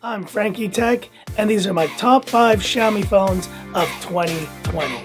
I'm Frankie Tech, and these are my top 5 Xiaomi phones of 2020.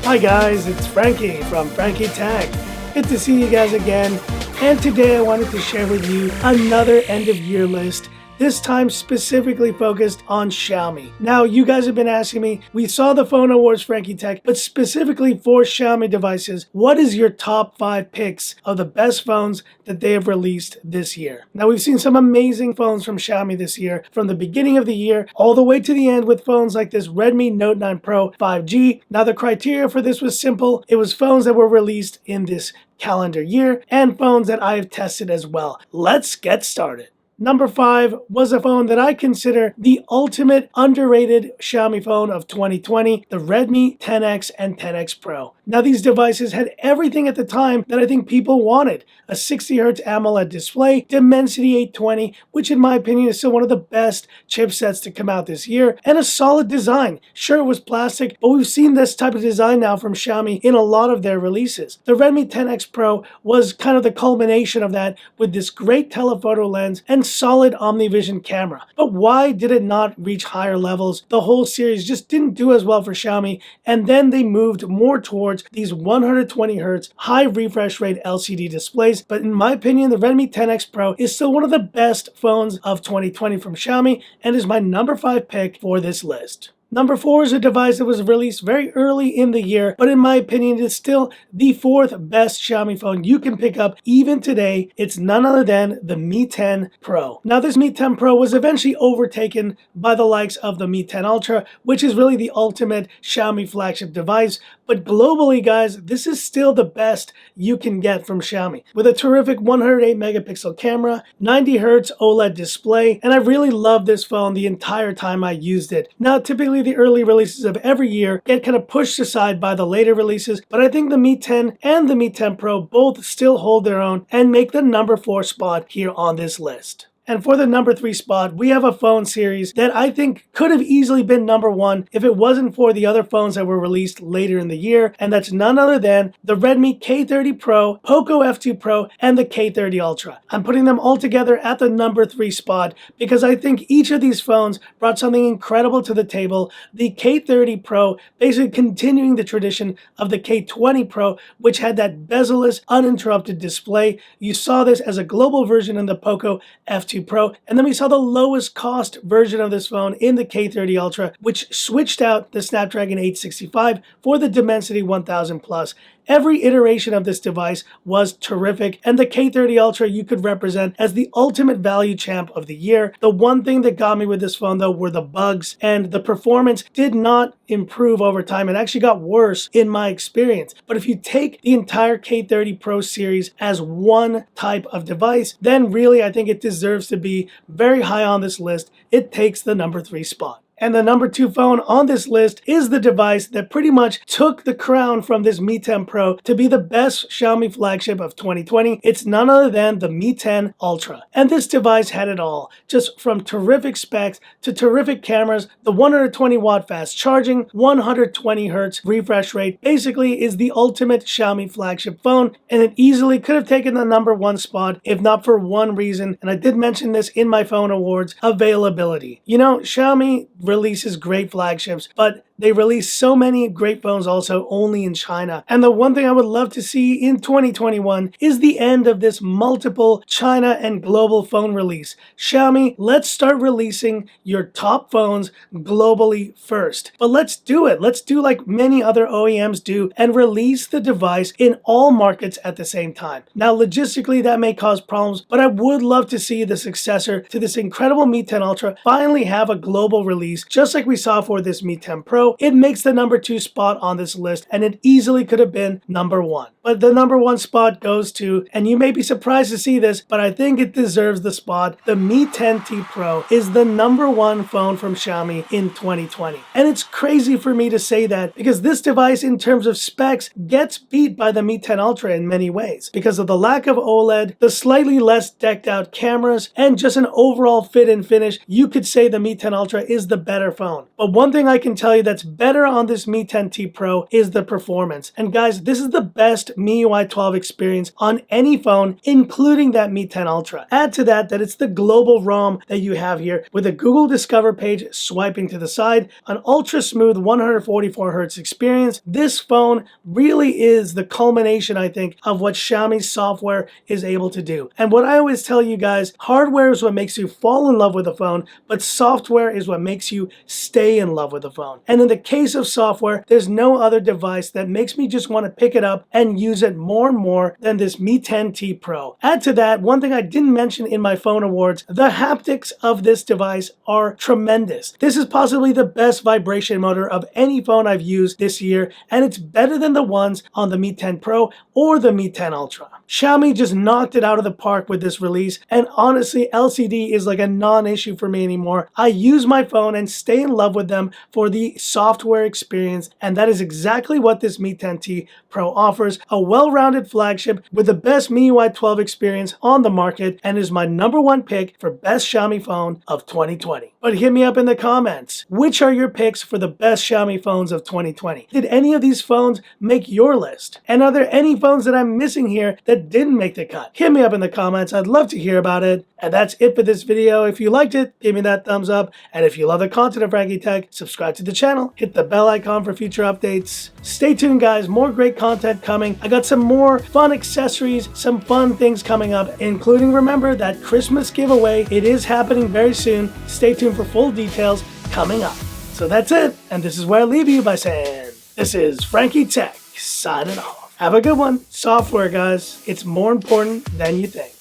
Hi guys, it's Frankie from Frankie Tech. Good to see you guys again, and today I wanted to share with you another end of year list, this time specifically focused on Xiaomi. Now, you guys have been asking me, we saw the phone awards, Frankie Tech, but specifically for Xiaomi devices, what is your top 5 picks of the best phones that they have released this year? Now, we've seen some amazing phones from Xiaomi this year, from the beginning of the year all the way to the end with phones like this Redmi Note 9 Pro 5G. Now, the criteria for this was simple. It was phones that were released in this calendar year and phones that I have tested as well. Let's get started. Number 5 was a phone that I consider the ultimate underrated Xiaomi phone of 2020, the Redmi 10X and 10X Pro. Now, these devices had everything at the time that I think people wanted. A 60Hz AMOLED display, Dimensity 820, which in my opinion is still one of the best chipsets to come out this year, and a solid design. Sure, it was plastic, but we've seen this type of design now from Xiaomi in a lot of their releases. The Redmi 10X Pro was kind of the culmination of that with this great telephoto lens and solid OmniVision camera. But why did it not reach higher levels? The whole series just didn't do as well for Xiaomi, and then they moved more towards these 120Hz high refresh rate LCD displays. But in my opinion, the Redmi 10X Pro is still one of the best phones of 2020 from Xiaomi and is my number 5 pick for this list. Number 4 is a device that was released very early in the year, but in my opinion, it is still the 4th best Xiaomi phone you can pick up even today. It's none other than the Mi 10 Pro. Now, this Mi 10 Pro was eventually overtaken by the likes of the Mi 10 Ultra, which is really the ultimate Xiaomi flagship device. But globally, guys, this is still the best you can get from Xiaomi. With a terrific 108 megapixel camera, 90Hz OLED display, and I really loved this phone the entire time I used it. Now, typically the early releases of every year get kind of pushed aside by the later releases, but I think the Mi 10 and the Mi 10 Pro both still hold their own and make the number 4 spot here on this list. And for the number 3 spot, we have a phone series that I think could have easily been number 1 if it wasn't for the other phones that were released later in the year, and that's none other than the Redmi K30 Pro, Poco F2 Pro, and the K30 Ultra. I'm putting them all together at the number 3 spot because I think each of these phones brought something incredible to the table. The K30 Pro basically continuing the tradition of the K20 Pro, which had that bezel-less, uninterrupted display. You saw this as a global version in the Poco F2 Pro, and then we saw the lowest cost version of this phone in the K30 Ultra, which switched out the Snapdragon 865 for the Dimensity 1000 Plus. Every iteration of this device was terrific, and the K30 Ultra you could represent as the ultimate value champ of the year. The one thing that got me with this phone, though, were the bugs, and the performance did not improve over time. It actually got worse in my experience. But if you take the entire K30 Pro series as one type of device, then really I think it deserves to be very high on this list. It takes the number 3 spot. And the number 2 phone on this list is the device that pretty much took the crown from this Mi 10 Pro to be the best Xiaomi flagship of 2020. It's none other than the Mi 10 Ultra. And this device had it all, just from terrific specs to terrific cameras, the 120 watt fast charging, 120 Hz refresh rate, basically is the ultimate Xiaomi flagship phone, and it easily could have taken the number 1 spot if not for one reason, and I did mention this in my phone awards: availability. You know, Xiaomi releases great flagships, but they release so many great phones also only in China. And the one thing I would love to see in 2021 is the end of this multiple China and global phone release. Xiaomi, let's start releasing your top phones globally first. But let's do it. Let's do like many other OEMs do and release the device in all markets at the same time. Now, logistically, that may cause problems, but I would love to see the successor to this incredible Mi 10 Ultra finally have a global release, just like we saw for this Mi 10 Pro. It makes the number 2 spot on this list, and it easily could have been number 1. But the number 1 spot goes to, and you may be surprised to see this, but I think it deserves the spot. The Mi 10T Pro is the number 1 phone from Xiaomi in 2020. And it's crazy for me to say that because this device in terms of specs gets beat by the Mi 10 Ultra in many ways because of the lack of OLED, the slightly less decked out cameras, and just an overall fit and finish. You could say the Mi 10 Ultra is the better phone. But one thing I can tell you that that's better on this Mi 10T Pro is the performance. And guys, this is the best MIUI 12 experience on any phone, including that Mi 10 Ultra. Add to that it's the global ROM that you have here with a Google Discover page swiping to the side, an ultra smooth 144 Hz experience. This phone really is the culmination, I think, of what Xiaomi's software is able to do. And what I always tell you guys, hardware is what makes you fall in love with a phone, but software is what makes you stay in love with a phone. And in the case of software, there's no other device that makes me just want to pick it up and use it more and more than this Mi 10T Pro. Add to that, one thing I didn't mention in my phone awards, the haptics of this device are tremendous. This is possibly the best vibration motor of any phone I've used this year, and it's better than the ones on the Mi 10 Pro or the Mi 10 Ultra. Xiaomi just knocked it out of the park with this release, and honestly, LCD is like a non-issue for me anymore. I use my phone and stay in love with them for the software experience, and that is exactly what this Mi 10T Pro offers, a well-rounded flagship with the best MIUI 12 experience on the market, and is my #1 pick for best Xiaomi phone of 2020. But hit me up in the comments. Which are your picks for the best Xiaomi phones of 2020? Did any of these phones make your list? And are there any phones that I'm missing here that didn't make the cut? Hit me up in the comments. I'd love to hear about it. And that's it for this video. If you liked it, give me that thumbs up. And if you love the content of Frankie Tech, subscribe to the channel. Hit the bell icon for future updates. Stay tuned, guys. More great content coming. I got some more fun accessories, some fun things coming up, including, remember, that Christmas giveaway. It is happening very soon. Stay tuned for full details coming up. So that's it. And this is where I leave you by saying, this is Frankie Tech signing off. Have a good one. Software, guys. It's more important than you think.